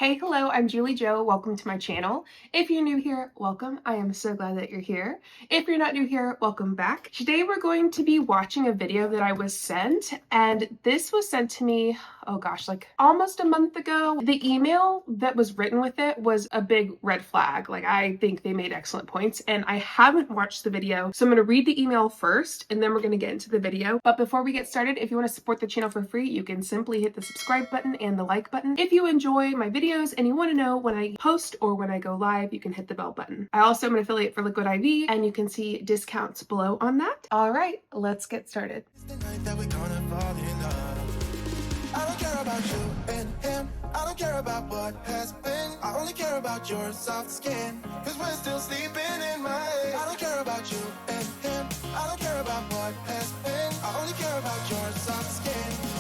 Hey, hello, I'm JulieJo. Welcome to my channel. If you're new here, welcome. I am so glad that you're here. If you're not new here, welcome back. Today we're going to be watching a video that I was sent, and this was sent to me, oh gosh, like almost a month ago. The email that was written with it was a big red flag. Like, I think they made excellent points, and I haven't watched the video, so I'm gonna read the email first, and then we're gonna get into the video. But before we get started, if you want to support the channel for free, you can simply hit the subscribe button and the like button. If you enjoy my videos and you want to know when I post or when I go live, you can hit the bell button. I also am an affiliate for Liquid IV, and you can see discounts below on that. All right, let's get started. I don't care about you and him. I don't care about what has been. I only care about your soft skin, cause we're still sleeping in my head. I don't care about you and him. I don't care about what has been. I only care about your soft skin,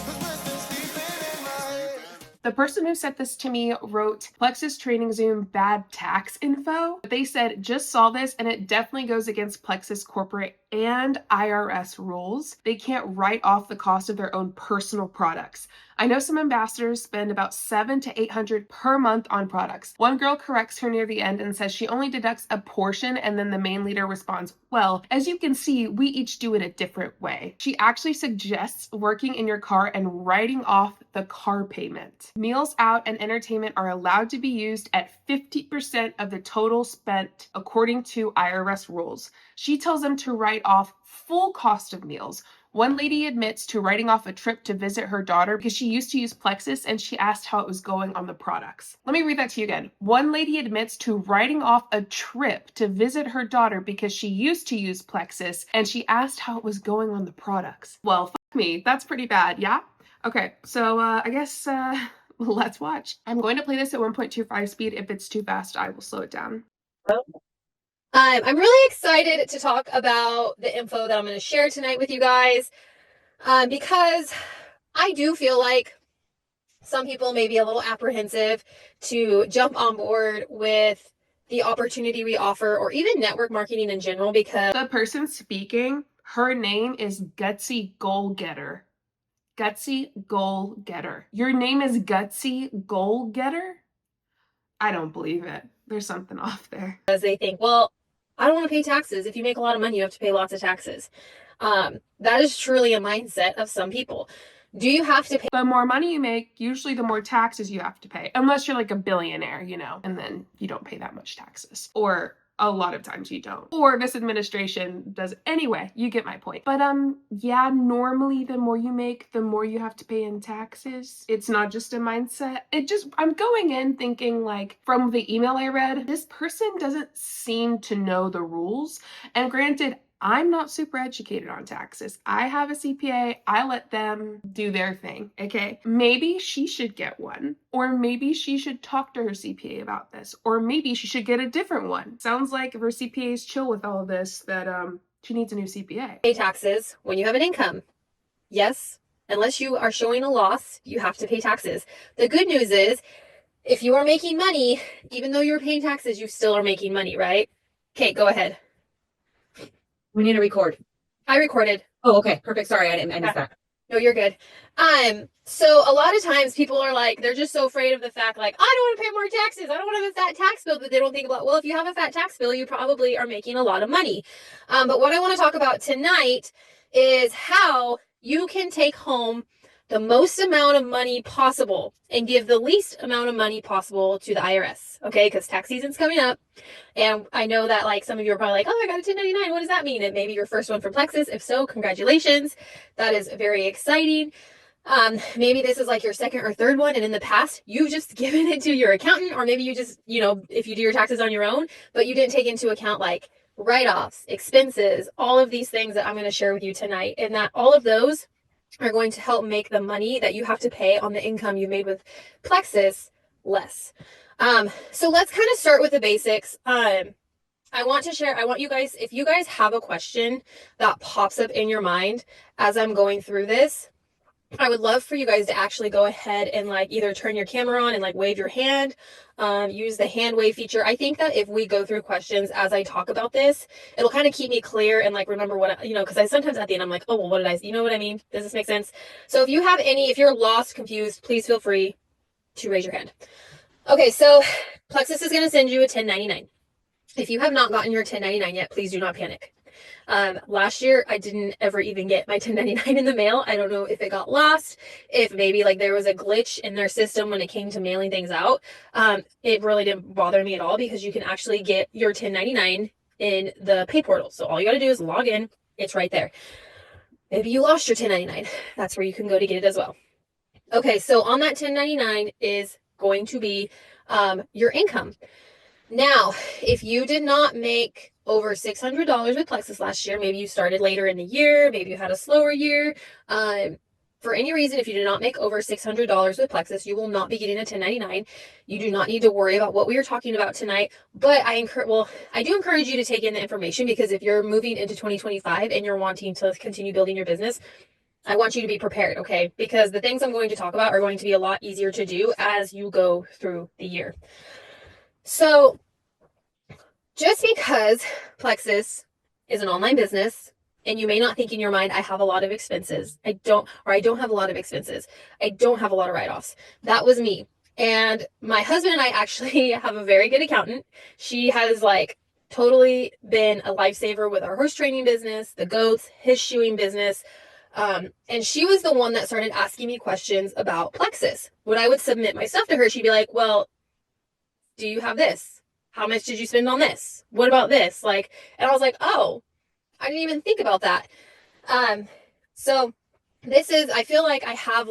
cause we're still sleeping in my head. The person who sent this to me wrote Plexus Training Zoom bad tax info. They said, just saw this and it definitely goes against Plexus corporate and IRS rules. They can't write off the cost of their own personal products. I know some ambassadors spend about $700 to $800 per month on products. One girl corrects her near the end and says she only deducts a portion, and then the main leader responds, well, as you can see, we each do it a different way. She actually suggests working in your car and writing off the car payment. Meals out and entertainment are allowed to be used at 50% of the total spent according to IRS rules. She tells them to write off full cost of meals. One lady admits to writing off a trip to visit her daughter because she used to use Plexus, and she asked how it was going on the products. Let me read that to you again. One lady admits to writing off a trip to visit her daughter because she used to use Plexus, and she asked how it was going on the products. Well, fuck me. That's pretty bad, yeah? Okay, so I guess let's watch. I'm going to play this at 1.25 speed. If it's too fast, I will slow it down. I'm really excited to talk about the info that I'm going to share tonight with you guys, because I do feel like some people may be a little apprehensive to jump on board with the opportunity we offer, or even network marketing in general, because the person speaking, her name is Gutsy Goal Getter. Gutsy Goal Getter. Your name is Gutsy Goal Getter? I don't believe it. There's something off there. they think, well, I don't want to pay taxes. If you make a lot of money, you have to pay lots of taxes. That is truly a mindset of some people. Do you have to pay? The more money you make, usually the more taxes you have to pay, unless you're like a billionaire, you know, and then you don't pay that much taxes. Or a lot of times you don't. Or this administration does. Anyway, you get my point. But yeah, normally the more you make, the more you have to pay in taxes. It's not just a mindset. I'm going in thinking, like, from the email I read, this person doesn't seem to know the rules. And granted, I'm not super educated on taxes. I have a CPA. I let them do their thing, okay? Maybe she should get one, or maybe she should talk to her CPA about this, or maybe she should get a different one. Sounds like if her CPA is chill with all of this, that she needs a new CPA. Pay taxes when you have an income. Yes, unless you are showing a loss, you have to pay taxes. The good news is, if you are making money, even though you're paying taxes, you still are making money, right? Okay, go ahead. We need to record. I recorded. Oh, okay. Perfect. Sorry, I missed that. No, you're good. So a lot of times people are like, they're just so afraid of the fact, like, I don't want to pay more taxes. I don't want to have a fat tax bill. But they don't think about, well, if you have a fat tax bill, you probably are making a lot of money. But what I want to talk about tonight is how you can take home the most amount of money possible and give the least amount of money possible to the IRS. Okay, because tax season's coming up. And I know that, like, some of you are probably like, oh, I got a 1099. What does that mean? And maybe your first one from Plexus. If so, congratulations. That is very exciting. Maybe this is like your second or third one, and in the past you've just given it to your accountant, or maybe you just, you know, if you do your taxes on your own, but you didn't take into account like write-offs, expenses, all of these things that I'm going to share with you tonight, and that all of those are going to help make the money that you have to pay on the income you made with Plexus less. So let's kind of start with the basics. I want you guys, if you guys have a question that pops up in your mind as I'm going through this, I would love for you guys to actually go ahead and like either turn your camera on and like wave your hand, use the hand wave feature. I think that if we go through questions as I talk about this, it'll kind of keep me clear and like remember what, you know, because I sometimes at the end I'm like, oh, well, what did I, you know what I mean? Does this make sense? So if you have any, if you're lost, confused, please feel free to raise your hand. Okay, so Plexus is going to send you a 1099. If you have not gotten your 1099 yet, please do not panic. Last year, I didn't ever even get my 1099 in the mail. I don't know if it got lost, if maybe like there was a glitch in their system when it came to mailing things out. It really didn't bother me at all because you can actually get your 1099 in the pay portal. So all you got to do is log in. It's right there. Maybe you lost your 1099. That's where you can go to get it as well. Okay, so on that 1099 is going to be your income. Now, if you did not make over $600 with Plexus last year, maybe you started later in the year, maybe you had a slower year. For any reason, if you did not make over $600 with Plexus, you will not be getting a 1099. You do not need to worry about what we are talking about tonight. But I do encourage you to take in the information, because if you're moving into 2025 and you're wanting to continue building your business, I want you to be prepared, okay? Because the things I'm going to talk about are going to be a lot easier to do as you go through the year. So just because Plexus is an online business and you may not think in your mind, I have a lot of expenses. I don't have a lot of expenses. I don't have a lot of write-offs. That was me. And my husband and I actually have a very good accountant. She has like totally been a lifesaver with our horse training business, the goats, his shoeing business. And she was the one that started asking me questions about Plexus. When I would submit my stuff to her, she'd be like, well, do you have this? How much did you spend on this? What about this? And I was like, oh, I didn't even think about that. So I feel like I have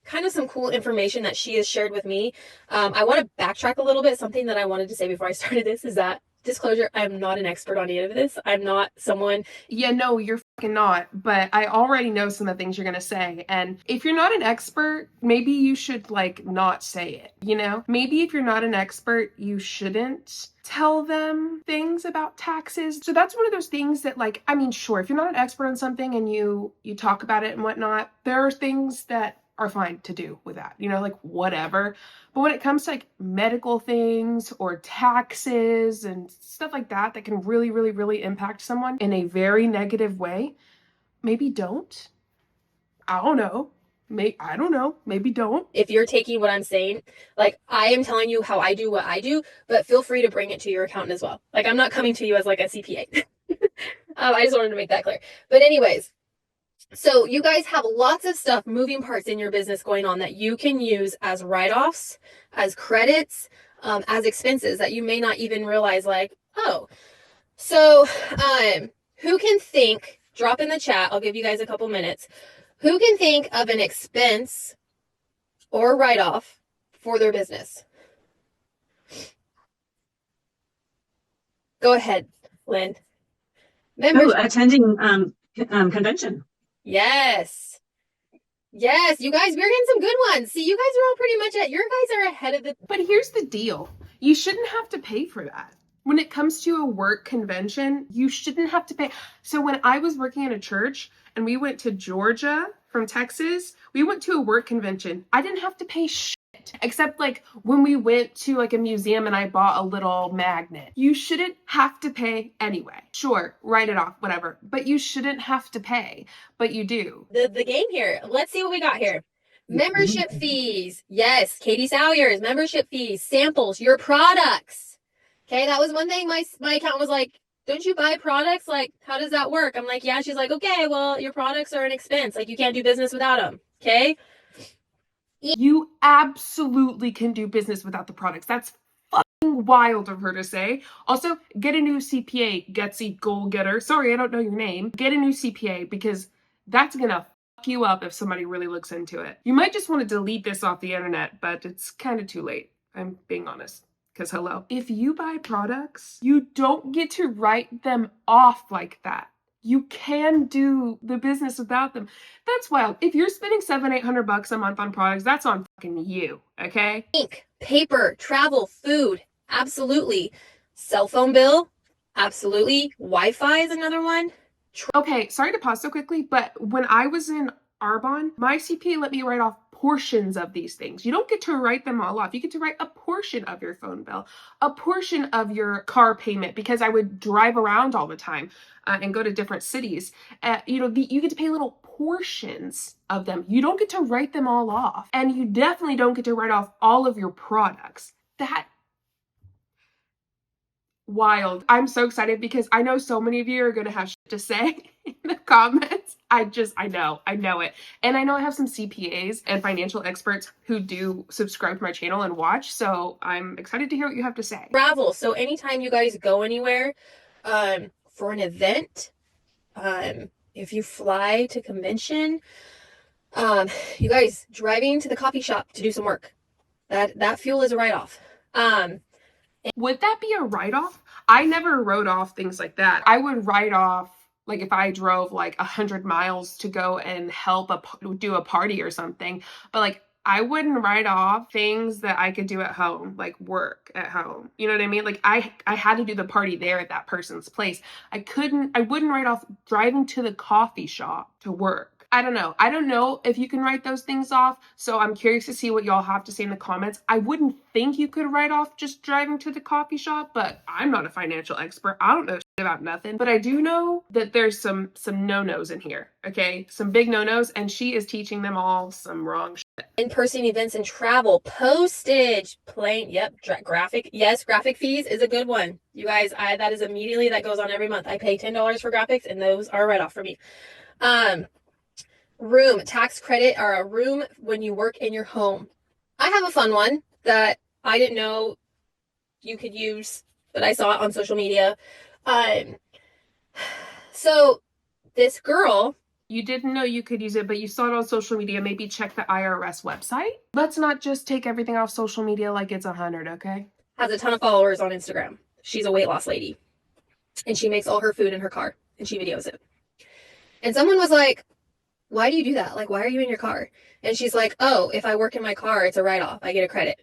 kind of some cool information that she has shared with me. I want to backtrack a little bit. Something that I wanted to say before I started this is that, disclosure, I'm not an expert on any of this. I'm not someone. Yeah, no, you're fucking not. But I already know some of the things you're gonna say. And if you're not an expert, maybe you should not say it, you know? Maybe if you're not an expert, you shouldn't tell them things about taxes. So that's one of those things that sure, if you're not an expert on something and you talk about it and whatnot, there are things that are fine to do with that, whatever. But when it comes to medical things or taxes and stuff like that, that can really, really, really impact someone in a very negative way, maybe don't. I don't know. Maybe don't. If you're taking what I'm saying, I am telling you how I do what I do, but feel free to bring it to your accountant as well. I'm not coming to you as a CPA. I just wanted to make that clear. But anyways, so you guys have lots of stuff, moving parts in your business going on that you can use as write-offs, as credits, as expenses that you may not even realize, oh. So who can think, drop in the chat, I'll give you guys a couple minutes, who can think of an expense or write-off for their business? Go ahead, Lynn. Attending convention. Yes. Yes, you guys, we're getting some good ones. See, you guys are all pretty much your guys are ahead of the. But here's the deal. You shouldn't have to pay for that. When it comes to a work convention, you shouldn't have to pay. So when I was working at a church and we went to Georgia from Texas, we went to a work convention. I didn't have to pay shit. Except when we went to a museum and I bought a little magnet. You shouldn't have to pay anyway. Sure, write it off, whatever. But you shouldn't have to pay. But you do. The game here. Let's see what we got here. Membership fees. Yes, Katie Salyers, membership fees, samples, your products. Okay, that was one thing my accountant was like, don't you buy products? How does that work? I'm like, yeah. She's like, okay, well, your products are an expense. You can't do business without them. Okay. You absolutely can do business without the products. That's fucking wild of her to say. Also, get a new CPA, Gutsy Goal Getter. Sorry, I don't know your name. Get a new CPA, because that's gonna fuck you up if somebody really looks into it. You might just want to delete this off the internet, but it's kind of too late. I'm being honest. Because hello. If you buy products, you don't get to write them off like that. You can do the business without them. That's wild. If you're spending $700-800 a month on products, that's on fucking you, okay? Ink, paper, travel, food, absolutely. Cell phone bill, absolutely. Wi-Fi is another one. Okay, sorry to pause so quickly, but when I was in Arbonne, my CPA let me write off portions of these things. You don't get to write them all off. You get to write a portion of your phone bill, a portion of your car payment, because I would drive around all the time and go to different cities. You get to pay little portions of them. You don't get to write them all off. And you definitely don't get to write off all of your products. That wild. I'm so excited because I know so many of you are going to have shit to say in the comments. I know it. And I know I have some CPAs and financial experts who do subscribe to my channel and watch. So I'm excited to hear what you have to say. Travel. So anytime you guys go anywhere, for an event, if you fly to convention, you guys driving to the coffee shop to do some work, that fuel is a write-off. Would that be a write-off? I never wrote off things like that. I would write off, like if I drove like 100 miles to go and help do a party or something, but like I wouldn't write off things that I could do at home, like work at home. You know what I mean? Like I had to do the party there at that person's place. I wouldn't write off driving to the coffee shop to work. I don't know. I don't know if you can write those things off. So I'm curious to see what y'all have to say in the comments. I wouldn't think you could write off just driving to the coffee shop, but I'm not a financial expert. I don't know shit about nothing, but I do know that there's some no-nos in here. Okay. Some big no-nos, and she is teaching them all some wrong shit. In-person events and travel, postage, plane, yep, graphic, yes, graphic fees is a good one. You guys, that is immediately, that goes on every month. I pay $10 for graphics, and those are a write-off for me. Room tax credit, or a room when you work in your home. I have a fun one that I didn't know you could use, but I saw it on social media. So this girl, you didn't know you could use it, but you saw it on social media. Maybe check the IRS website. Let's not just take everything off social media like it's 100, okay? has a ton of followers on Instagram. She's a weight loss lady, and she makes all her food in her car, and she videos it. And someone was like, why do you do that? Like, why are you in your car? And she's like, oh, if I work in my car, it's a write-off. I get a credit.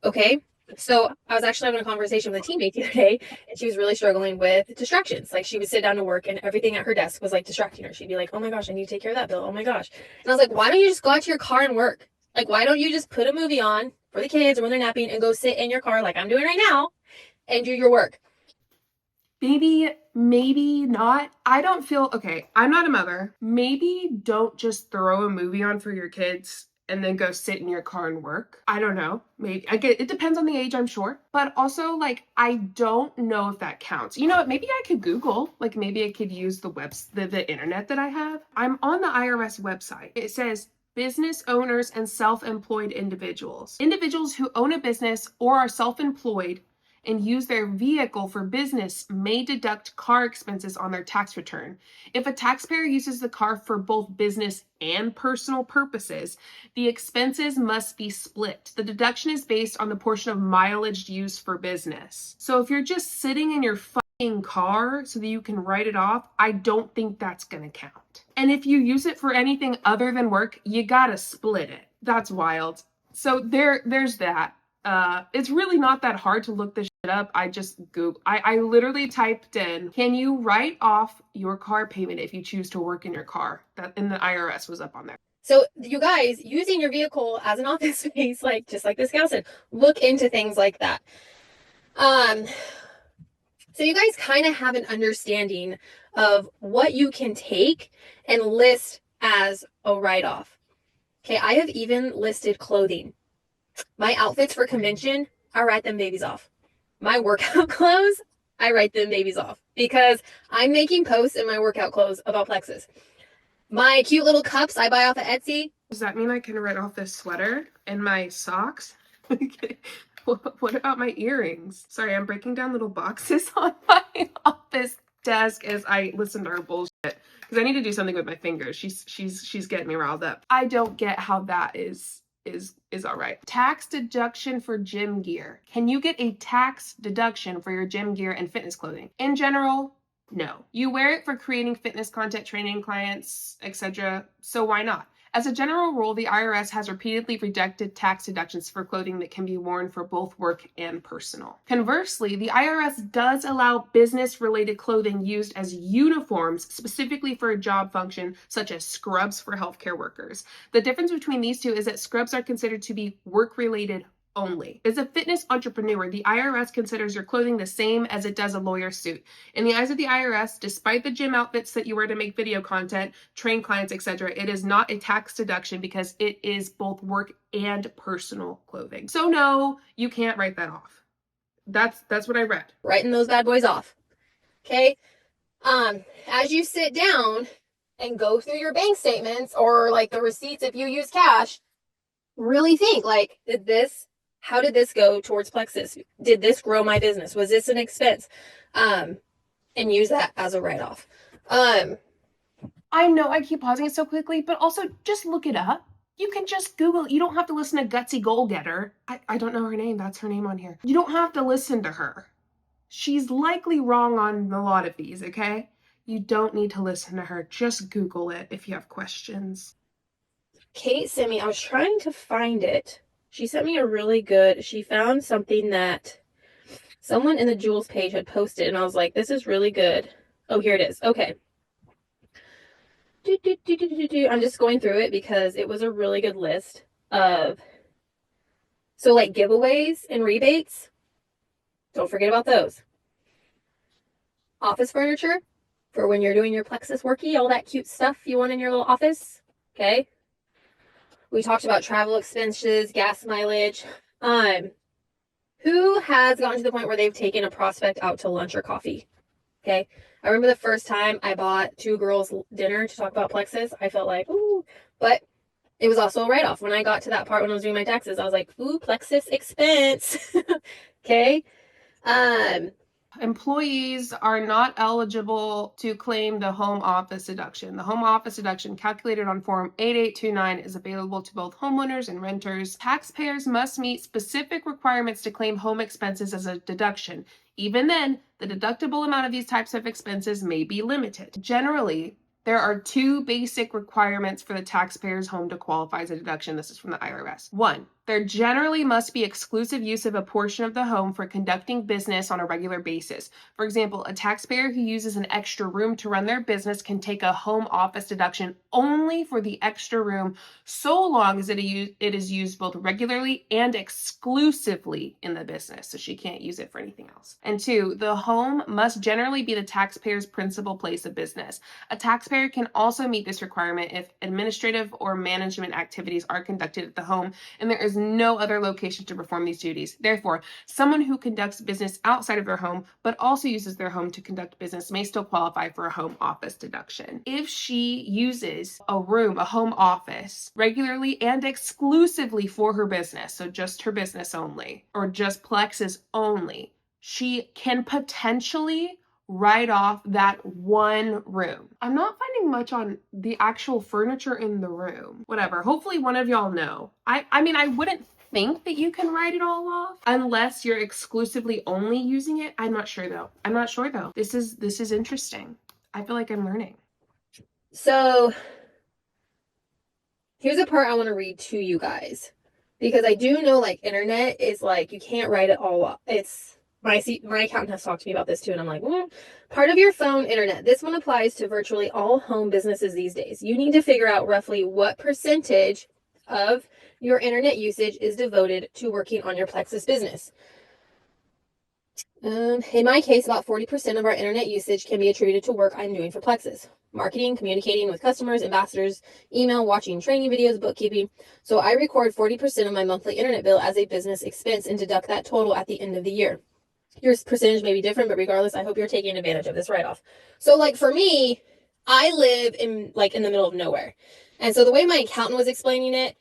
Okay. So I was actually having a conversation with a teammate the other day, and she was really struggling with distractions. Like, she would sit down to work and everything at her desk was like distracting her. She'd be like, oh my gosh, I need to take care of that bill. Oh my gosh. And I was like, why don't you just go out to your car and work? Like, why don't you just put a movie on for the kids or when they're napping and go sit in your car like I'm doing right now and do your work? Maybe not. I don't feel, okay, I'm not a mother. Maybe don't just throw a movie on for your kids and then go sit in your car and work. I don't know. Maybe it depends on the age, I'm sure. But also, like, I don't know if that counts. You know what? Maybe I could Google. Like, maybe I could use the internet that I have. I'm on the IRS website. It says business owners and self-employed individuals. Individuals who own a business or are self-employed and use their vehicle for business may deduct car expenses on their tax return. If a taxpayer uses the car for both business and personal purposes, the expenses must be split. The deduction is based on the portion of mileage used for business. So if you're just sitting in your fucking car so that you can write it off, I don't think that's gonna count. And if you use it for anything other than work, you gotta split it. That's wild. So there's that. It's really not that hard to look this shit up. I just Googled. I literally typed in, can you write off your car payment if you choose to work in your car? That in the IRS was up on there. So you guys, using your vehicle as an office space, like just like this gal said, look into things like that. So you guys kind of have an understanding of what you can take and list as a write-off. Okay, I have even listed clothing. My outfits for convention, I write them babies off. My workout clothes, I write them babies off because I'm making posts in my workout clothes about Plexus. My cute little cups I buy off of Etsy. Does that mean I can write off this sweater and my socks? What about my earrings? Sorry, I'm breaking down little boxes on my office desk as I listen to her bullshit because I need to do something with my fingers. She's getting me riled up. I don't get how that is all right. Tax deduction for gym gear. Can you get a tax deduction for your gym gear and fitness clothing? In general, no. You wear it for creating fitness content, training clients, etc. So why not? As a general rule, the IRS has repeatedly rejected tax deductions for clothing that can be worn for both work and personal. Conversely, the IRS does allow business-related clothing used as uniforms specifically for a job function, such as scrubs for healthcare workers. The difference between these two is that scrubs are considered to be work-related only. As a fitness entrepreneur, the IRS considers your clothing the same as it does a lawyer's suit. In the eyes of the IRS, despite the gym outfits that you wear to make video content, train clients, etc., it is not a tax deduction because it is both work and personal clothing. So no, you can't write that off. That's what I read. Writing those bad boys off. Okay? As you sit down and go through your bank statements or like the receipts if you use cash, really think like, how did this go towards Plexus? Did this grow my business? Was this an expense? And use that as a write-off. I know I keep pausing it so quickly, but also just look it up. You can just Google it. You don't have to listen to Gutsy Goal Getter. I don't know her name. That's her name on here. You don't have to listen to her. She's likely wrong on a lot of these, okay? You don't need to listen to her. Just Google it if you have questions. Kate sent me, I was trying to find it. She sent me she found something that someone in the Jules page had posted, and I was like, this is really good. Oh, here it is. Okay. I'm just going through it because it was a really good list of, so like giveaways and rebates. Don't forget about those. Office furniture for when you're doing your Plexus worky, all that cute stuff you want in your little office. Okay. We talked about travel expenses, gas mileage. Who has gotten to the point where they've taken a prospect out to lunch or coffee? Okay. I remember the first time I bought two girls dinner to talk about Plexus. I felt like, ooh, but it was also a write-off. When I got to that part when I was doing my taxes, I was like, ooh, Plexus expense. Okay. Employees are not eligible to claim the home office deduction. The home office deduction calculated on Form 8829 is available to both homeowners and renters. Taxpayers must meet specific requirements to claim home expenses as a deduction. Even then, the deductible amount of these types of expenses may be limited. Generally, there are two basic requirements for the taxpayer's home to qualify as a deduction. This is from the IRS. 1, there generally must be exclusive use of a portion of the home for conducting business on a regular basis. For example, a taxpayer who uses an extra room to run their business can take a home office deduction only for the extra room so long as it is used both regularly and exclusively in the business. So she can't use it for anything else. And 2, the home must generally be the taxpayer's principal place of business. A taxpayer can also meet this requirement if administrative or management activities are conducted at the home and there is no other location to perform these duties. Therefore, someone who conducts business outside of their home but also uses their home to conduct business may still qualify for a home office deduction. If she uses a room, a home office, regularly and exclusively for her business, so just her business only, or just Plexus only, she can potentially write off that one room. I'm not finding much on the actual furniture in the room. Whatever. Hopefully one of y'all know. I mean, I wouldn't think that you can write it all off unless you're exclusively only using it. I'm not sure though. This is interesting. I feel like I'm learning. So here's a part I want to read to you guys because I do know like internet is like, you can't write it all off. My accountant has talked to me about this too, and I'm like, part of your phone internet. This one applies to virtually all home businesses these days. You need to figure out roughly what percentage of your internet usage is devoted to working on your Plexus business. In my case, about 40% of our internet usage can be attributed to work I'm doing for Plexus. Marketing, communicating with customers, ambassadors, email, watching training videos, bookkeeping. So I record 40% of my monthly internet bill as a business expense and deduct that total at the end of the year. Your percentage may be different, but regardless, I hope you're taking advantage of this write-off. So like for me, I live in the middle of nowhere. And so the way my accountant was explaining it,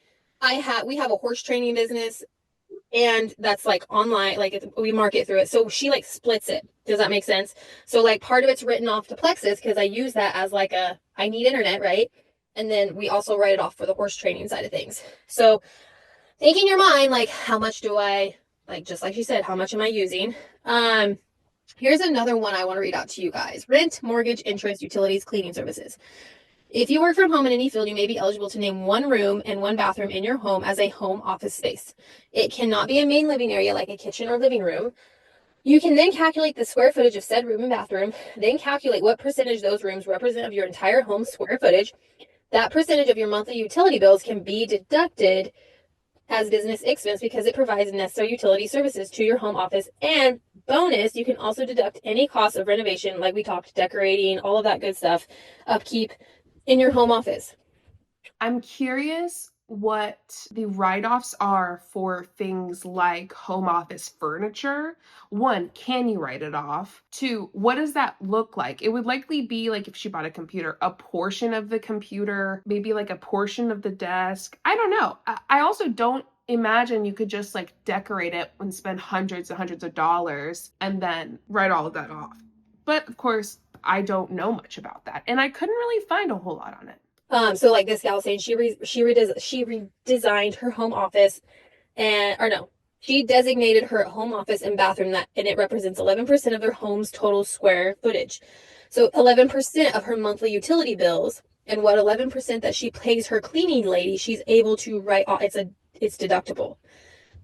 we have a horse training business and that's like online, like we market through it. So she like splits it. Does that make sense? So like part of it's written off to Plexus because I use that as like I need internet, right? And then we also write it off for the horse training side of things. So think in your mind, like how much do I, like just like she said, how much am I using? Here's another one I want to read out to you guys. Rent, mortgage, interest, utilities, cleaning services. If you work from home in any field, you may be eligible to name one room and one bathroom in your home as a home office space. It cannot be a main living area like a kitchen or living room. You can then calculate the square footage of said room and bathroom, then calculate what percentage those rooms represent of your entire home square footage. That percentage of your monthly utility bills can be deducted as business expense because it provides necessary utility services to your home office. And bonus, you can also deduct any cost of renovation, like we talked, decorating, all of that good stuff, upkeep in your home office. I'm curious what the write-offs are for things like home office furniture. One, can you write it off? Two, what does that look like? It would likely be like if she bought a computer, a portion of the computer, maybe like a portion of the desk. I don't know. I also don't imagine you could just like decorate it and spend hundreds and hundreds of dollars and then write all of that off. But of course, I don't know much about that, and I couldn't really find a whole lot on it. So like this gal saying she redesigned her home office she designated her home office and bathroom and it represents 11% of their home's total square footage. So 11% of her monthly utility bills, and what 11% that she pays her cleaning lady, she's able to write off. It's deductible.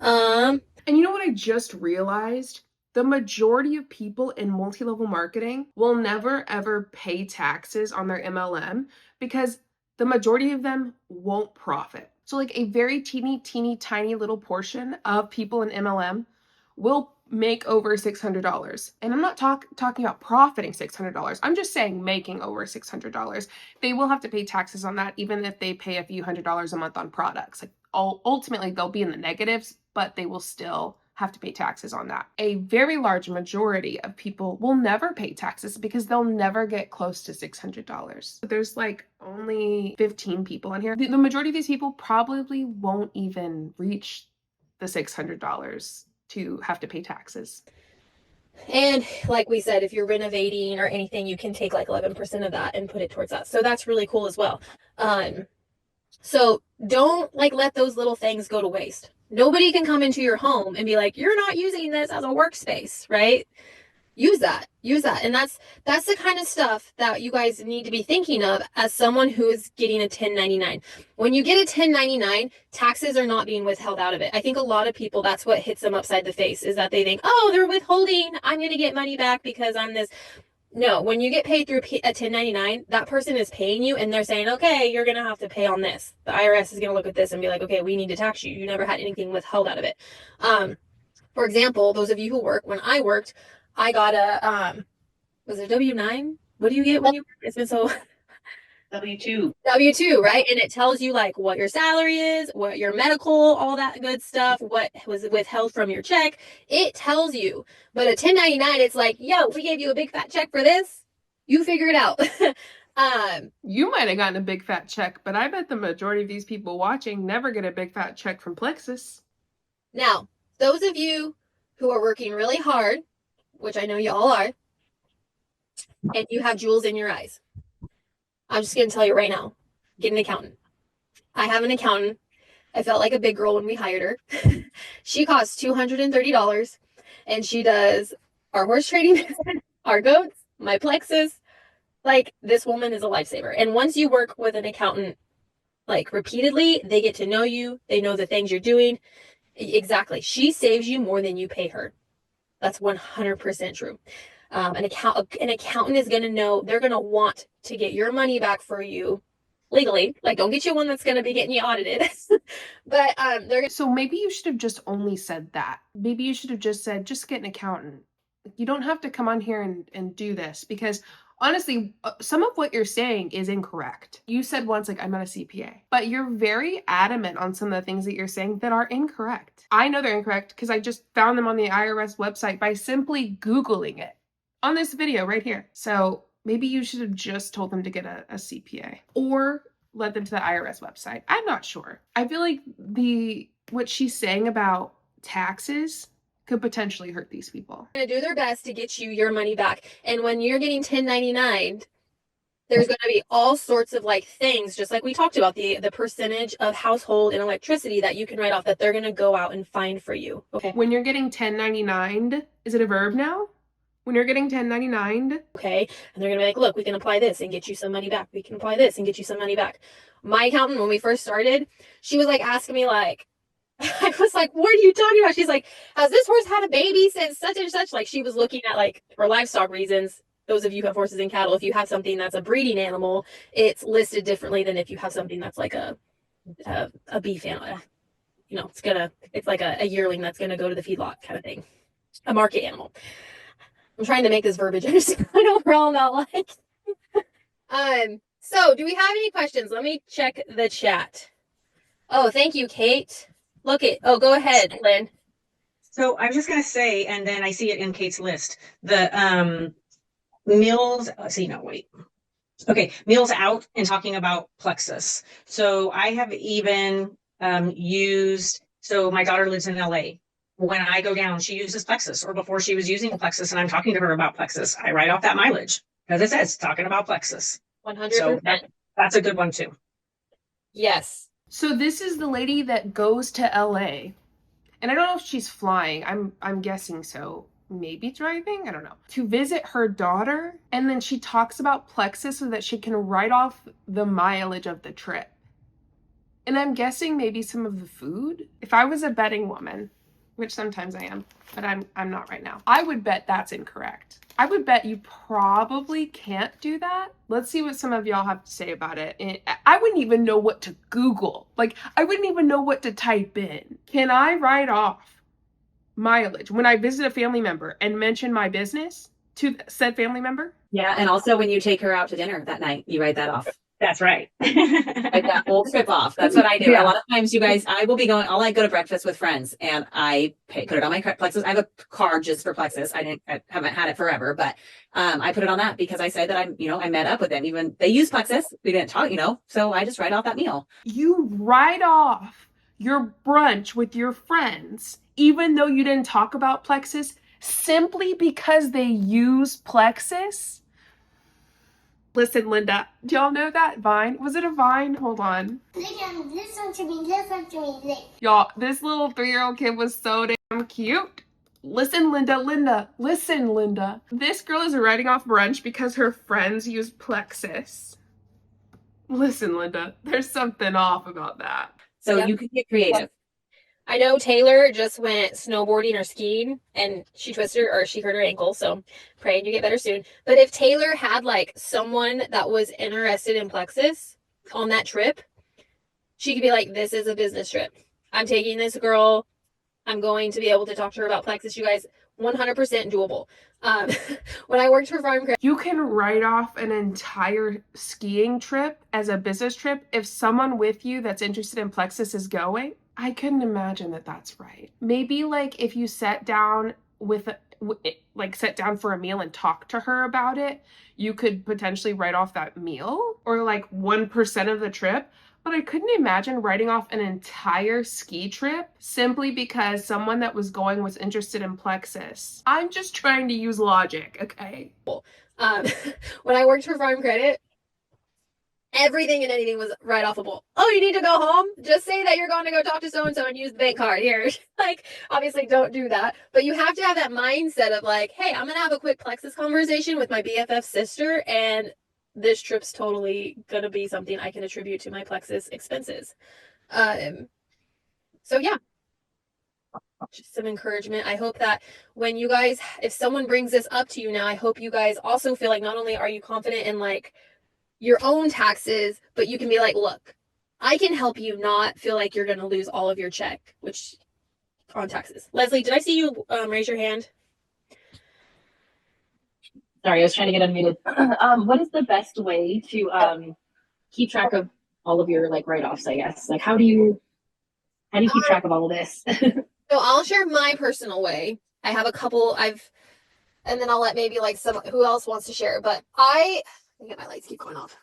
And you know what I just realized? The majority of people in multi-level marketing will never ever pay taxes on their MLM because the majority of them won't profit. So like a very teeny tiny little portion of people in MLM will make over $600. And I'm not talking about profiting $600. I'm just saying making over $600. They will have to pay taxes on that even if they pay a few $100s a month on products. Like ultimately they'll be in the negatives, but they will still have to pay taxes on that. A very large majority of people will never pay taxes because they'll never get close to $600. There's like only 15 people in here. The majority of these people probably won't even reach the $600 to have to pay taxes. And like we said, if you're renovating or anything, you can take like 11% of that and put it towards that. So that's really cool as well. So don't like let those little things go to waste. Nobody can come into your home and be like, you're not using this as a workspace, right? Use that. And that's the kind of stuff that you guys need to be thinking of as someone who is getting a 1099. When you get a 1099, taxes are not being withheld out of it. I think a lot of people, that's what hits them upside the face, is that they think, oh, they're withholding, I'm going to get money back because I'm this. No, when you get paid through a 1099, that person is paying you and they're saying, okay, you're going to have to pay on this. The IRS is going to look at this and be like, okay, we need to tax you. You never had anything withheld out of it. For example, those of you who work, when I worked, I got was it a W-9? What do you get when you work? It's been so... W-2. W-2, right? And it tells you like what your salary is, what your medical, all that good stuff, what was withheld from your check. It tells you. But a 1099, it's like, yo, we gave you a big fat check for this. You figure it out. You might have gotten a big fat check, but I bet the majority of these people watching never get a big fat check from Plexus. Now, those of you who are working really hard, which I know you all are, and you have jewels in your eyes, I'm just going to tell you right now, get an accountant. I have an accountant. I felt like a big girl when we hired her. She costs $230, and she does our horse trading, our goats, my Plexus. Like, this woman is a lifesaver. And once you work with an accountant, like, repeatedly, they get to know you. They know the things you're doing. Exactly. She saves you more than you pay her. That's 100% true. An accountant is going to know, they're going to want to get your money back for you legally. Like, don't get you one that's going to be getting you audited. But so maybe you should have just only said that. Maybe you should have just said, just get an accountant. You don't have to come on here and do this, because honestly, some of what you're saying is incorrect. You said once, like, I'm not a CPA, but you're very adamant on some of the things that you're saying that are incorrect. I know they're incorrect because I just found them on the IRS website by simply Googling it on this video right here. So maybe you should have just told them to get a CPA or led them to the IRS website. I'm not sure. I feel like what she's saying about taxes could potentially hurt these people. They're going to do their best to get you your money back. And when you're getting 1099, there's going to be all sorts of like things, just like we talked about, the percentage of household and electricity that you can write off that they're going to go out and find for you. Okay. When you're getting 1099, is it a verb now? When you're getting 1099. Okay. And they're going to be like, look, we can apply this and get you some money back. We can apply this and get you some money back. My accountant, when we first started, she was like asking me like, I was like, what are you talking about? She's like, has this horse had a baby since such and such? Like, she was looking at, like, for livestock reasons. Those of you who have horses and cattle, if you have something that's a breeding animal, it's listed differently than if you have something that's like a beef animal. you know, it's like a yearling that's gonna go to the feedlot kind of thing, a market animal. I'm trying to make this verbiage. I just I know we're all not like. So do we have any questions? Let me check the chat. Oh, thank you, Kate. Go ahead, Lynn. So I was just going to say, and then I see it in Kate's list, the meals. Okay, meals out and talking about plexus. So I have even used. So my daughter lives in LA. When I go down, she uses plexus, or before she was using plexus, and I'm talking to her about plexus. I write off that mileage because it says talking about plexus. 100%. So that's a good one too. Yes. So this is the lady that goes to LA. And I don't know if she's flying. I'm guessing so. Maybe driving? I don't know. To visit her daughter, and then she talks about plexus so that she can write off the mileage of the trip. And I'm guessing maybe some of the food. If I was a betting woman, which sometimes I am, but I'm not right now, I would bet that's incorrect. I would bet you probably can't do that. Let's see what some of y'all have to say about it. I wouldn't even know what to Google. Like, I wouldn't even know what to type in. Can I write off mileage when I visit a family member and mention my business to said family member? Yeah, and also when you take her out to dinner that night, you write that off. That's right. Write that whole trip off. That's what I do. Yeah. A lot of times, you guys, I will be going. I'll like go to breakfast with friends, and I put it on my plexus. I have a card just for plexus. I haven't had it forever, but I put it on that because I said that I met up with them. Even they use plexus. We didn't talk, so I just write off that meal. You write off your brunch with your friends, even though you didn't talk about plexus, simply because they use plexus? Listen, Linda, do y'all know that Vine? Was it a Vine? Hold on. Listen to me. Y'all, this little 3-year-old kid was so damn cute. Listen, Linda. This girl is writing off brunch because her friends use plexus. Listen, Linda, there's something off about that. So Yep. you can get creative. I know Taylor just went snowboarding or skiing and she hurt her ankle, so praying you get better soon. But if Taylor had like someone that was interested in plexus on that trip, she could be like, this is a business trip. I'm taking this girl. I'm going to be able to talk to her about plexus. You guys, 100% doable. When I worked for Farm Credit, You can write off an entire skiing trip as a business trip if someone with you that's interested in plexus is going. I couldn't imagine that that's right. Maybe like if you sat down sat down for a meal and talked to her about it, you could potentially write off that meal or like 1% of the trip. But I couldn't imagine writing off an entire ski trip simply because someone that was going was interested in plexus. I'm just trying to use logic, okay? when I worked for Farm Credit, everything and anything was write offable. Oh, you need to go home? Just say that you're going to go talk to so-and-so and use the bank card here. Like, obviously don't do that. But you have to have that mindset of like, hey, I'm going to have a quick plexus conversation with my BFF sister, and this trip's totally going to be something I can attribute to my plexus expenses. So yeah, just some encouragement. I hope that when you guys, if someone brings this up to you now, I hope you guys also feel like not only are you confident in like your own taxes, but you can be like, look, I can help you not feel like you're going to lose all of your check, which on taxes. Leslie, did I see you raise your hand? Sorry, I was trying to get unmuted. What is the best way to keep track of all of your like write-offs, I guess? Like how do you keep track of all of this? So I'll share my personal way. I have a couple and then I'll let maybe like who else wants to share, but I get my lights keep going off.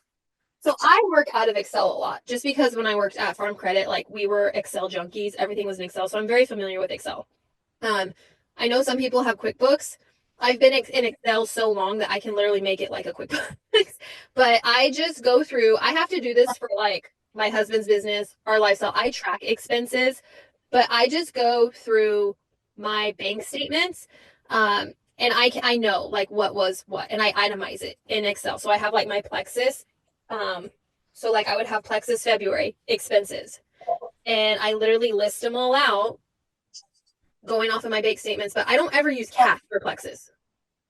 So I work out of Excel a lot just because when I worked at Farm Credit, like we were Excel junkies. Everything was in Excel. So I'm very familiar with Excel. I know some people have QuickBooks. I've been in Excel so long that I can literally make it like a QuickBooks. But I just go through, I have to do this for like my husband's business, our lifestyle. I track expenses, but I just go through my bank statements. And I know like what was what, and I itemize it in Excel. So I have like my plexus. So like I would have plexus February expenses, and I literally list them all out going off of my bank statements, but I don't ever use cash for plexus.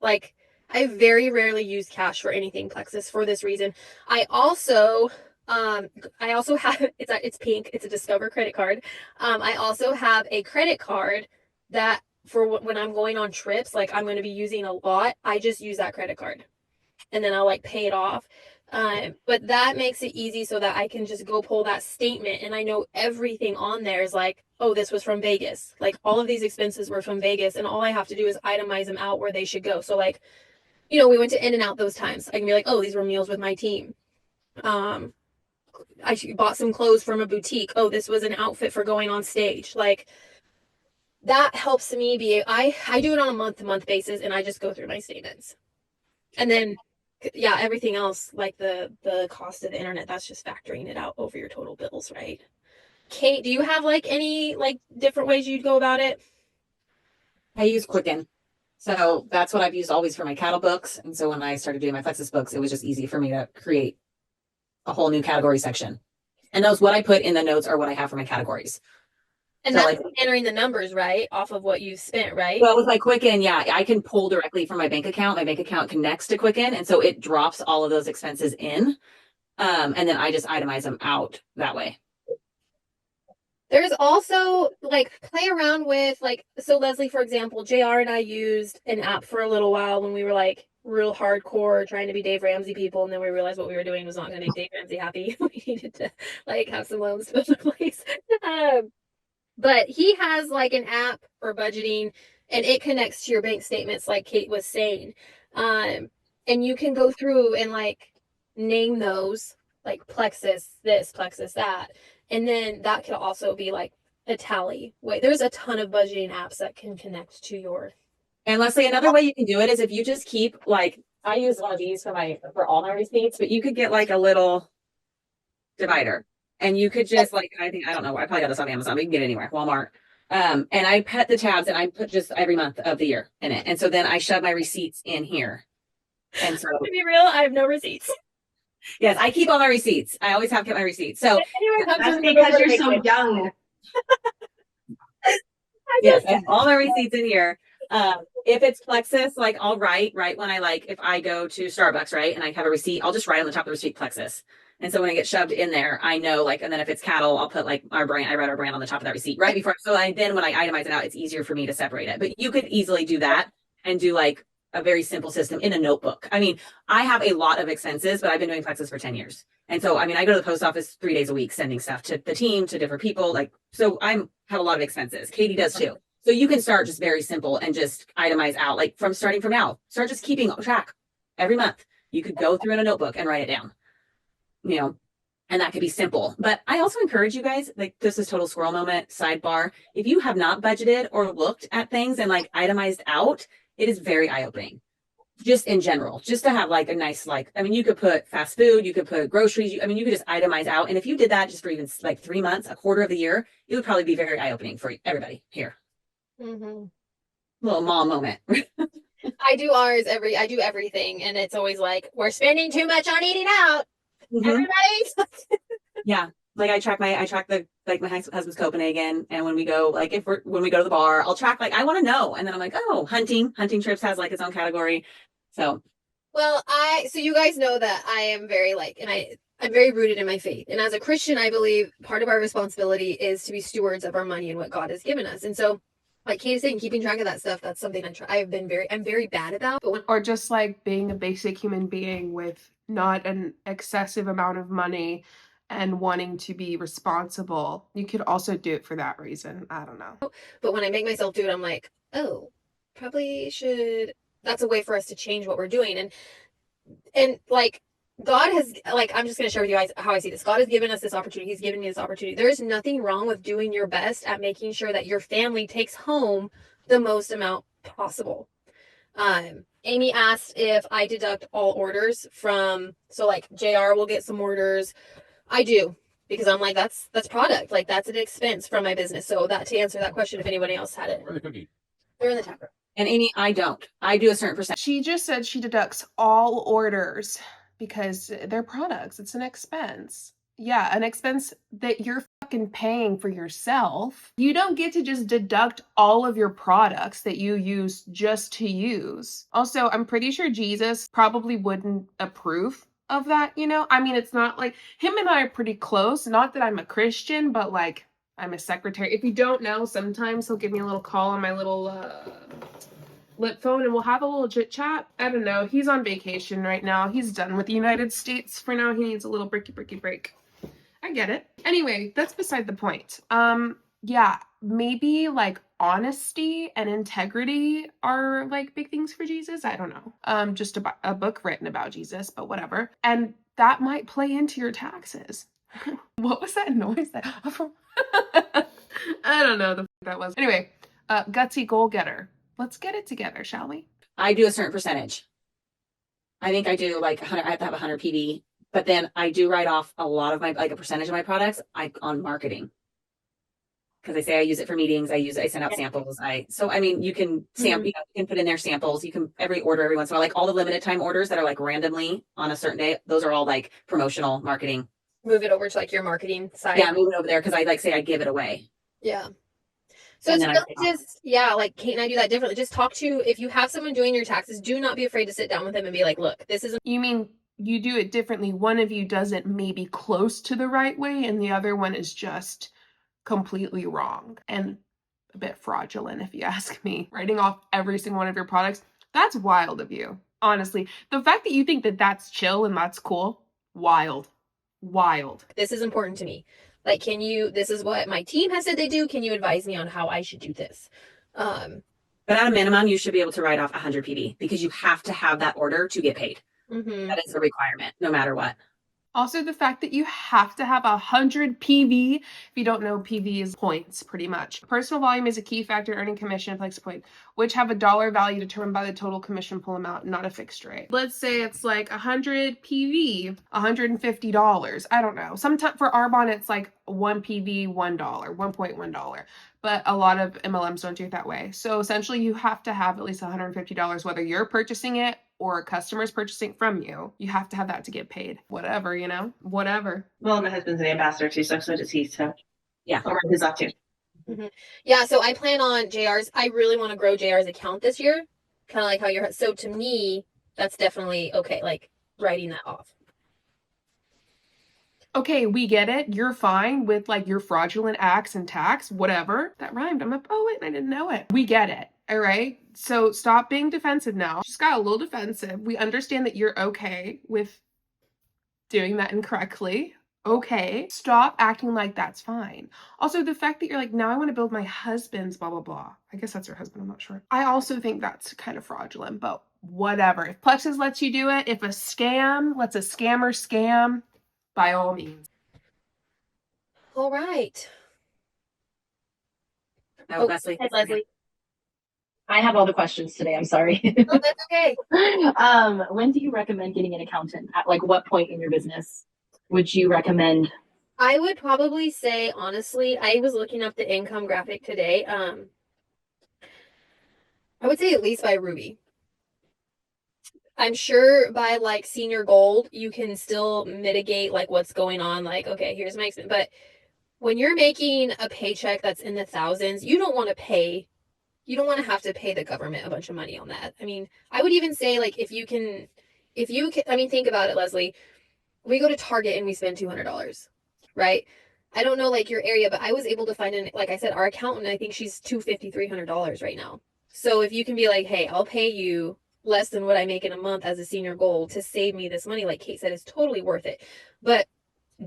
Like I very rarely use cash for anything plexus for this reason. I also, I also have it's pink. It's a Discover credit card. I also have a credit card that for when I'm going on trips, like I'm going to be using a lot. I just use that credit card, and then I'll like pay it off. But that makes it easy so that I can just go pull that statement, and I know everything on there is like, oh, this was from Vegas. Like all of these expenses were from Vegas, and all I have to do is itemize them out where they should go. So like, we went to In-N-Out those times. I can be like, oh, these were meals with my team. I bought some clothes from a boutique. Oh, this was an outfit for going on stage. Like that helps me I do it on a month-to-month basis, and I just go through my statements. And then yeah, everything else like the cost of the internet, that's just factoring it out over your total bills, right? Kate, do you have like any like different ways you'd go about it? I use Quicken. So that's what I've used always for my cattle books. And so when I started doing my Plexus books, it was just easy for me to create a whole new category section. And those, what I put in the notes are what I have for my categories. And So that's entering the numbers, right? Off of what you've spent, right? Well, with my Quicken, yeah, I can pull directly from my bank account. My bank account connects to Quicken. And so it drops all of those expenses in. And then I just itemize them out that way. There's also like play around with like, so Leslie, for example, JR and I used an app for a little while when we were like real hardcore trying to be Dave Ramsey people, and then we realized what we were doing was not going to make Dave Ramsey happy. We needed to like have some loans to the place. But he has like an app for budgeting, and it connects to your bank statements, like Kate was saying. And you can go through and like name those like Plexus this, Plexus that. And then that could also be like a tally. Wait, there's a ton of budgeting apps that can connect to your. And Leslie, another way you can do it is if you just keep like, I use one of these for all my receipts, but you could get like a little divider, and you could just like, I don't know, I probably got this on Amazon. We can get it anywhere, Walmart. And I put the tabs, and I put just every month of the year in it. And so then I shove my receipts in here. And so To be real, I have no receipts. yes, I keep all my receipts. I always have kept my receipts. So That's because you're so young. yes, I have all my receipts in here. If it's Plexus, like I'll write when I like, if I go to Starbucks, right, and I have a receipt, I'll just write on the top of the receipt Plexus. And so when I get shoved in there, I know like, and then if it's cattle, I'll put like our brand, I write our brand on the top of that receipt right before. So then when I itemize it out, it's easier for me to separate it. But you could easily do that and do like a very simple system in a notebook. I mean, I have a lot of expenses, but I've been doing Plexus for 10 years. And so, I mean, I go to the post office 3 days a week, sending stuff to the team, to different people. Like, so have a lot of expenses. Katie does too. So you can start just very simple and just itemize out, like starting from now, start just keeping track every month. You could go through in a notebook and write it down, and that could be simple. But I also encourage you guys, like this is total squirrel moment, sidebar. If you have not budgeted or looked at things and like itemized out, it is very eye-opening. Just in general, just to have like a nice, like, I mean, you could put fast food, you could put groceries. You could just itemize out. And if you did that just for even like 3 months, a quarter of the year, it would probably be very eye-opening for everybody here. Mm-hmm. Little mom moment. I do everything, and it's always like we're spending too much on eating out. Mhm. Everybody. Yeah. Like I track my husband's Copenhagen. And when we go, like when we go to the bar, I'll track, like, I want to know. And then I'm like, oh, hunting trips has like its own category. So. Well, so you guys know that I am very I'm very rooted in my faith. And as a Christian, I believe part of our responsibility is to be stewards of our money and what God has given us. And so, like Kate is saying, keeping track of that stuff, that's something I'm very bad about. But Or just like being a basic human being with not an excessive amount of money and wanting to be responsible. You could also do it for that reason. I don't know. But when I make myself do it, I'm like, oh, probably should. That's a way for us to change what we're doing. And like, God has, like, I'm just going to share with you guys how I see this. God has given us this opportunity. He's given me this opportunity. There is nothing wrong with doing your best at making sure that your family takes home the most amount possible. Amy asked if I deduct all orders so like JR will get some orders. I do, because I'm like, that's product. Like, that's an expense from my business. So to answer that question, if anybody else had it. Where are the cookies? They're in the tap room. And Amy, I don't. I do a certain percent. She just said she deducts all orders because they're products. It's an expense. Yeah, an expense that you're fucking paying for yourself. You don't get to just deduct all of your products that you use just to use. Also, I'm pretty sure Jesus probably wouldn't approve of that, you know? I mean, it's not like him and I are pretty close. Not that I'm a Christian, but like I'm a secretary. If you don't know, sometimes he'll give me a little call on my little lip phone and we'll have a little chit chat. I don't know. He's on vacation right now. He's done with the United States for now. He needs a little breaky break. I get it. Anyway, that's beside the point. Yeah, maybe like honesty and integrity are like big things for Jesus. I don't know. Just a book written about Jesus, but whatever. And that might play into your taxes. What was that noise? I don't know the that was. Anyway, gutsy goal getter. Let's get it together, shall we? I do a certain percentage. I think I do like 100. I have to have 100 PV, but then I do write off a lot of my, like a percentage of my products on marketing. Because I say I use it for meetings, I send out samples. So I mean, you can sample, you can put in there samples. You can every once in a while, like all the limited time orders that are like randomly on a certain day. Those are all like promotional marketing. Move it over to like your marketing side. Yeah, move it over there because I like say I give it away. Yeah. So it's really just, yeah, like Kate and I do that differently. Just talk to, if you have someone doing your taxes, do not be afraid to sit down with them and be like, look, this is. You mean you do it differently? One of you does it maybe close to the right way and the other one is just completely wrong and a bit fraudulent, if you ask me. Writing off every single one of your products, that's wild of you. Honestly, the fact that you think that that's chill and that's cool, wild. This is important to me. Like, this is what my team has said they do. Can you advise me on how I should do this? But at a minimum, you should be able to write off 100 PV because you have to have that order to get paid. That is a requirement, no matter what. Also, the fact that you have to have 100 PV. If you don't know, PV is points, pretty much. Personal volume is a key factor in earning commission and flex point, which have a dollar value determined by the total commission pool amount, not a fixed rate. Let's say it's like 100 PV, $150. I don't know. Sometimes for Arbonne, it's like 1 PV, $1, $1.1. But a lot of MLMs don't do it that way. So essentially, you have to have at least $150, whether you're purchasing it or a customer's purchasing from you. You have to have that to get paid. Whatever, you know? Whatever. Well, my husband's an ambassador too, so does he. So yeah, I'll write his off too. Yeah, so I plan on JR's. I really want to grow JR's account this year. Kind of like how you're. So to me, that's definitely okay, like writing that off. Okay, we get it. You're fine with like your fraudulent acts and tax, whatever. That rhymed. I'm a poet and I didn't know it. We get it. All right. So stop being defensive now. Just got a little defensive. We understand that you're okay with doing that incorrectly. Okay. Stop acting like that's fine. Also, the fact that you're like, now I want to build my husband's blah, blah, blah. I guess that's your husband. I'm not sure. I also think that's kind of fraudulent, but whatever. If Plexus lets you do it, if a scam lets a scammer scam, by all means. All right. Oh, Leslie. Hey, Leslie. I have all the questions today. I'm sorry. Oh, that's okay. When do you recommend getting an accountant? At like what point in your business would you recommend? I would probably say, honestly, I was looking up the income graphic today. I would say at least by Ruby. I'm sure by like senior gold, you can still mitigate like what's going on. Like, okay, here's my expense. But when you're making a paycheck that's in the thousands, you don't want to have to pay the government a bunch of money on that. I mean, I would even say like if you can, I mean, think about it, Leslie. We go to Target and we spend $200, right? I don't know like your area, but I was able to find like I said, our accountant, I think she's $250, $300 right now. So if you can be like, hey, I'll pay you less than what I make in a month as a senior gold to save me this money, like Kate said, is totally worth it. But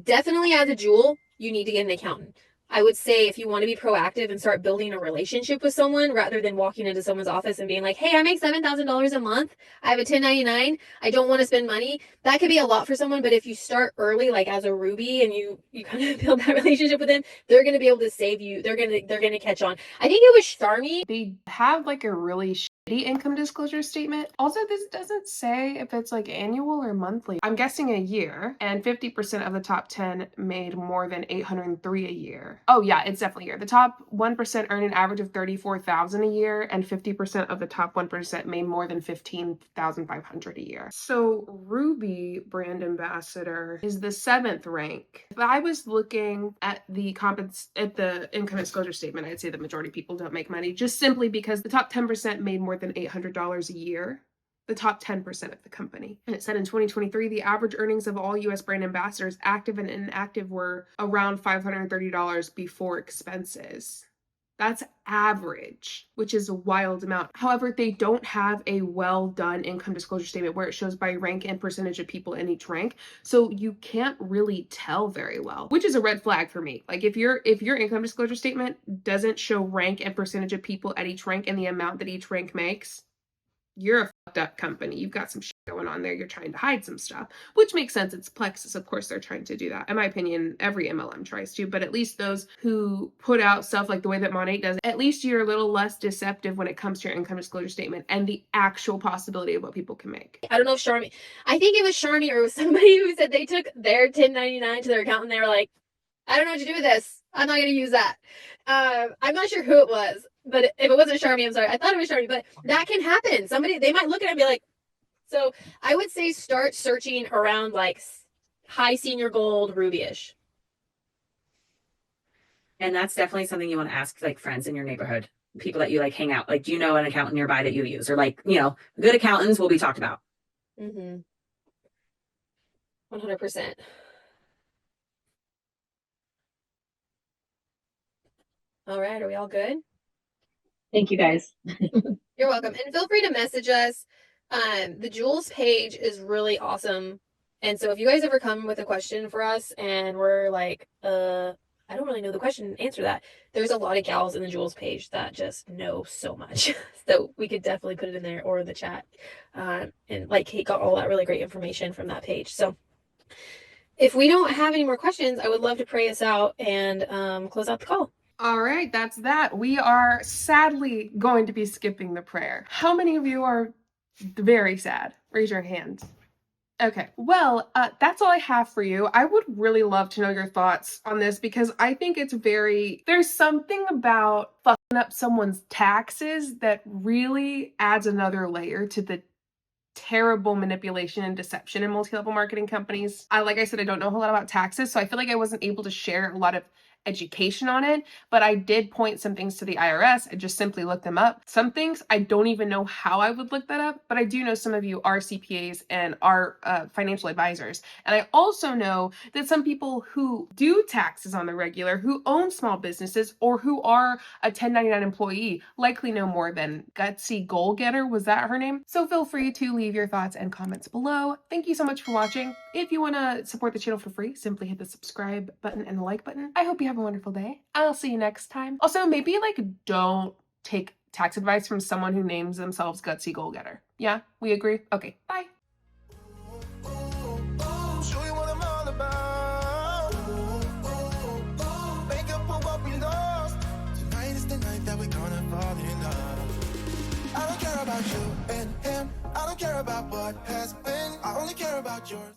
definitely as a jewel, you need to get an accountant. I would say if you want to be proactive and start building a relationship with someone rather than walking into someone's office and being like, hey, I make $7,000 a month. I have a 1099. I don't want to spend money. That could be a lot for someone. But if you start early, like as a Ruby, and you kind of build that relationship with them, they're going to be able to save you. They're going to catch on. I think it was Charmy. They have like a really shitty income disclosure statement. Also, this doesn't say if it's like annual or monthly. I'm guessing a year, and 50% of the top 10 made more than $803 a year. Oh yeah, it's definitely a year. The top 1% earn an average of $34,000 a year, and 50% of the top 1% made more than $15,500 a year. So Ruby brand ambassador is the 7th rank. If I was looking at the income disclosure statement, I'd say the majority of people don't make money, just simply because the top 10% made more than $800 a year. the top 10% of the company. And it said in 2023, the average earnings of all US brand ambassadors, active and inactive, were around $530 before expenses. That's average, which is a wild amount. However, they don't have a well done income disclosure statement where it shows by rank and percentage of people in each rank. So you can't really tell very well, which is a red flag for me. Like if your income disclosure statement doesn't show rank and percentage of people at each rank and the amount that each rank makes, you're a fucked up company. You've got some shit going on there. You're trying to hide some stuff, which makes sense. It's Plexus. Of course, they're trying to do that. In my opinion, every MLM tries to, but at least those who put out stuff like the way that Monat does, at least you're a little less deceptive when it comes to your income disclosure statement and the actual possibility of what people can make. I don't know if Charmy, I think it was Charmy or it was somebody who said they took their 1099 to their accountant and they were like, I don't know what to do with this. I'm not going to use that. I'm not sure who it was, but if it wasn't Charmy, I'm sorry. I thought it was Charmy, but that can happen. Somebody, they might look at it and be like, so I would say start searching around like high senior gold, ruby-ish. And that's definitely something you want to ask like friends in your neighborhood, people that you like hang out. Like, do you know an accountant nearby that you use? Or like, you know, good accountants will be talked about. 100%. All right, are we all good? Thank you guys. You're welcome. And feel free to message us. The Jules page is really awesome. And so if you guys ever come with a question for us and we're like, I don't really know the question, answer that. There's a lot of gals in the Jules page that just know so much. So we could definitely put it in there or in the chat. And like Kate got all that really great information from that page. So if we don't have any more questions, I would love to pray us out and close out the call. All right, that's that. We are sadly going to be skipping the prayer. How many of you are very sad? Raise your hand. Okay, well, that's all I have for you. I would really love to know your thoughts on this because I think it's there's something about fucking up someone's taxes that really adds another layer to the terrible manipulation and deception in multi-level marketing companies. Like I said, I don't know a whole lot about taxes, so I feel like I wasn't able to share a lot of education on it, but I did point some things to the IRS. I just simply looked them up. Some things I don't even know how I would look that up, but I do know some of you are CPAs and are financial advisors. And I also know that some people who do taxes on the regular, who own small businesses, or who are a 1099 employee likely know more than Gutsy Goal Getter. Was that her name? So feel free to leave your thoughts and comments below. Thank you so much for watching. If you want to support the channel for free, simply hit the subscribe button and the like button. I hope you have a wonderful day. I'll see you next time. Also, maybe like don't take tax advice from someone who names themselves Gutsy Goal Getter. Yeah, we agree? Okay, bye. Show you what I'm all about. Make up for what we lost. Tonight is the night that we're gonna fall in love. I don't care about you and him. I don't care about what has been. I only care about yours.